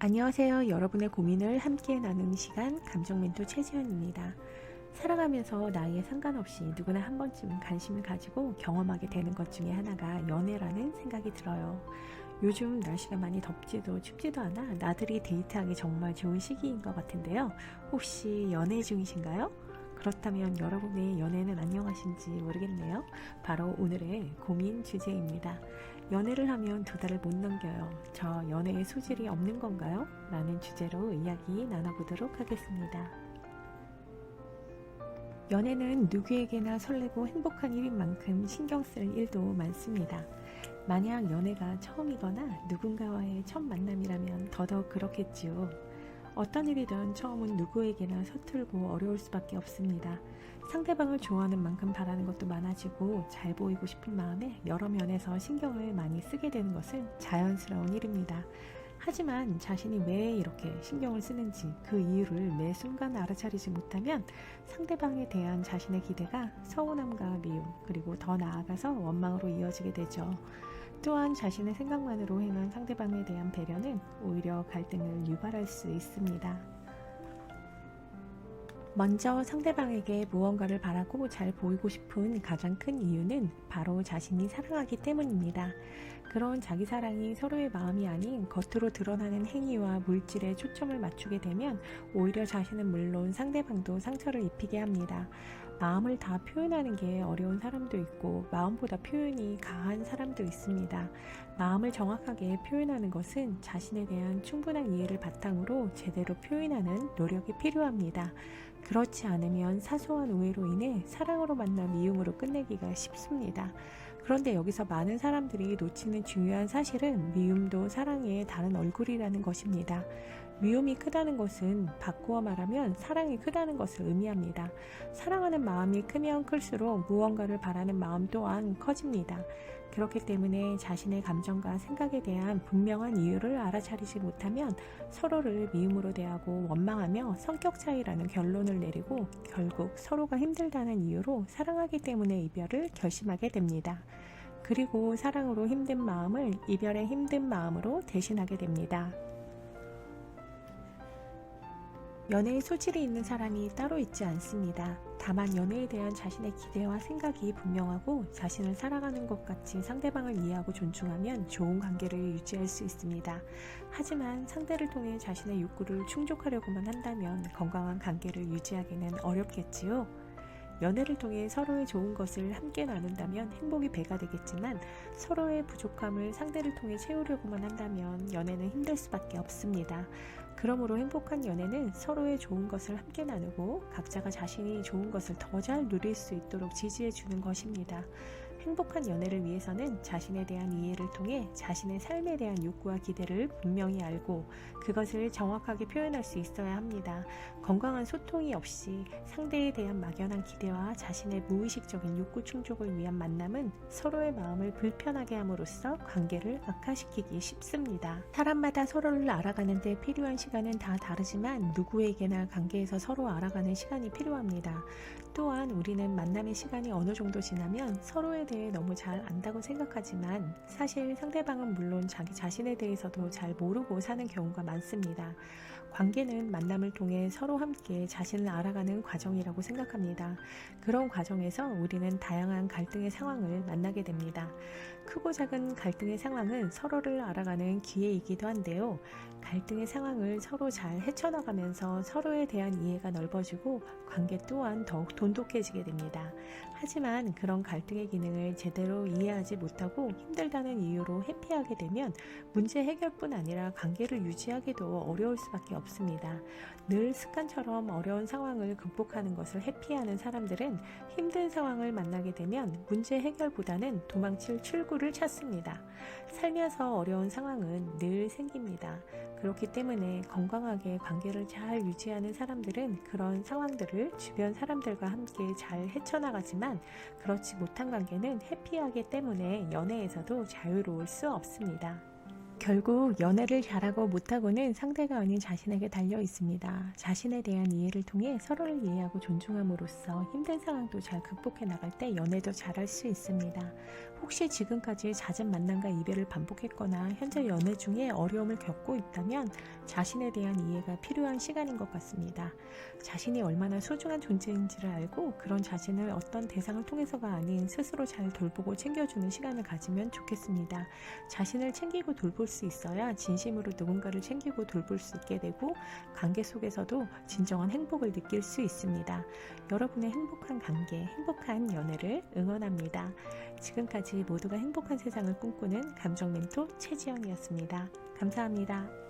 안녕하세요. 여러분의 고민을 함께 나누는 시간 감정멘토 최지연입니다. 살아가면서 나이에 상관없이 누구나 한 번쯤은 관심을 가지고 경험하게 되는 것 중에 하나가 연애라는 생각이 들어요. 요즘 날씨가 많이 덥지도 춥지도 않아 나들이 데이트하기 정말 좋은 시기인 것 같은데요. 혹시 연애 중이신가요? 그렇다면 여러분의 연애는 안녕하신지 모르겠네요. 바로 오늘의 고민 주제입니다. 연애를 하면 2달을 못 넘겨요. 저 연애의 소질이 없는 건가요? 라는 주제로 이야기 나눠보도록 하겠습니다. 연애는 누구에게나 설레고 행복한 일인 만큼 신경 쓸 일도 많습니다. 만약 연애가 처음이거나 누군가와의 첫 만남이라면 더더욱 그렇겠지요. 어떤 일이든 처음은 누구에게나 서툴고 어려울 수밖에 없습니다. 상대방을 좋아하는 만큼 바라는 것도 많아지고 잘 보이고 싶은 마음에 여러 면에서 신경을 많이 쓰게 되는 것은 자연스러운 일입니다. 하지만 자신이 왜 이렇게 신경을 쓰는지 그 이유를 매 순간 알아차리지 못하면 상대방에 대한 자신의 기대가 서운함과 미움, 그리고 더 나아가서 원망으로 이어지게 되죠. 또한 자신의 생각만으로 행한 상대방에 대한 배려는 오히려 갈등을 유발할 수 있습니다. 먼저 상대방에게 무언가를 바라고 잘 보이고 싶은 가장 큰 이유는 바로 자신이 사랑하기 때문입니다. 그런 자기 사랑이 서로의 마음이 아닌 겉으로 드러나는 행위와 물질에 초점을 맞추게 되면 오히려 자신은 물론 상대방도 상처를 입히게 합니다. 마음을 다 표현하는 게 어려운 사람도 있고 마음보다 표현이 가한 사람도 있습니다. 마음을 정확하게 표현하는 것은 자신에 대한 충분한 이해를 바탕으로 제대로 표현하는 노력이 필요합니다. 그렇지 않으면 사소한 오해로 인해 사랑으로 만나 미움으로 끝내기가 쉽습니다. 그런데 여기서 많은 사람들이 놓치는 중요한 사실은 미움도 사랑의 다른 얼굴이라는 것입니다. 미움이 크다는 것은 바꾸어 말하면 사랑이 크다는 것을 의미합니다. 사랑하는 마음이 크면 클수록 무언가를 바라는 마음 또한 커집니다. 그렇기 때문에 자신의 감정과 생각에 대한 분명한 이유를 알아차리지 못하면 서로를 미움으로 대하고 원망하며 성격 차이라는 결론을 내리고 결국 서로가 힘들다는 이유로 사랑하기 때문에 이별을 결심하게 됩니다. 그리고 사랑으로 힘든 마음을 이별의 힘든 마음으로 대신하게 됩니다. 연애에 소질이 있는 사람이 따로 있지 않습니다. 다만 연애에 대한 자신의 기대와 생각이 분명하고 자신을 사랑하는 것 같이 상대방을 이해하고 존중하면 좋은 관계를 유지할 수 있습니다. 하지만 상대를 통해 자신의 욕구를 충족하려고만 한다면 건강한 관계를 유지하기는 어렵겠지요. 연애를 통해 서로의 좋은 것을 함께 나눈다면 행복이 배가 되겠지만 서로의 부족함을 상대를 통해 채우려고만 한다면 연애는 힘들 수밖에 없습니다. 그러므로 행복한 연애는 서로의 좋은 것을 함께 나누고 각자가 자신이 좋은 것을 더 잘 누릴 수 있도록 지지해 주는 것입니다. 행복한 연애를 위해서는 자신에 대한 이해를 통해 자신의 삶에 대한 욕구와 기대를 분명히 알고 그것을 정확하게 표현할 수 있어야 합니다. 건강한 소통이 없이 상대에 대한 막연한 기대와 자신의 무의식적인 욕구 충족을 위한 만남은 서로의 마음을 불편하게 함으로써 관계를 악화시키기 쉽습니다. 사람마다 서로를 알아가는 데 필요한 시간은 다 다르지만 누구에게나 관계에서 서로 알아가는 시간이 필요합니다. 또한 우리는 만남의 시간이 어느 정도 지나면 서로에 대해 너무 잘 안다고 생각하지만 사실 상대방은 물론 자기 자신에 대해서도 잘 모르고 사는 경우가 많습니다. 관계는 만남을 통해 서로 함께 자신을 알아가는 과정이라고 생각합니다. 그런 과정에서 우리는 다양한 갈등의 상황을 만나게 됩니다. 크고 작은 갈등의 상황은 서로를 알아가는 기회이기도 한데요. 갈등의 상황을 서로 잘 헤쳐나가면서 서로에 대한 이해가 넓어지고 관계 또한 더욱 돈독해지게 됩니다. 하지만 그런 갈등의 기능을 제대로 이해하지 못하고 힘들다는 이유로 회피하게 되면 문제 해결뿐 아니라 관계를 유지하기도 어려울 수밖에 없습니다. 늘 습관처럼 어려운 상황을 극복하는 것을 회피하는 사람들은 힘든 상황을 만나게 되면 문제 해결보다는 도망칠 출구를 찾습니다. 살면서 어려운 상황은 늘 생깁니다. 그렇기 때문에 건강하게 관계를 잘 유지하는 사람들은 그런 상황들을 주변 사람들과 함께 잘 헤쳐나가지만 그렇지 못한 관계는 회피하기 때문에 연애에서도 자유로울 수 없습니다. 결국 연애를 잘하고 못하고는 상대가 아닌 자신에게 달려 있습니다. 자신에 대한 이해를 통해 서로를 이해하고 존중함으로써 힘든 상황도 잘 극복해 나갈 때 연애도 잘할 수 있습니다. 혹시 지금까지 잦은 만남과 이별을 반복했거나 현재 연애 중에 어려움을 겪고 있다면 자신에 대한 이해가 필요한 시간인 것 같습니다. 자신이 얼마나 소중한 존재인지를 알고 그런 자신을 어떤 대상을 통해서가 아닌 스스로 잘 돌보고 챙겨주는 시간을 가지면 좋겠습니다. 자신을 챙기고 돌볼 수 있어야 진심으로 누군가를 챙기고 돌볼 수 있게 되고 관계 속에서도 진정한 행복을 느낄 수 있습니다. 여러분의 행복한 관계, 행복한 연애를 응원합니다. 지금까지 모두가 행복한 세상을 꿈꾸는 감정 멘토 최지영이었습니다. 감사합니다.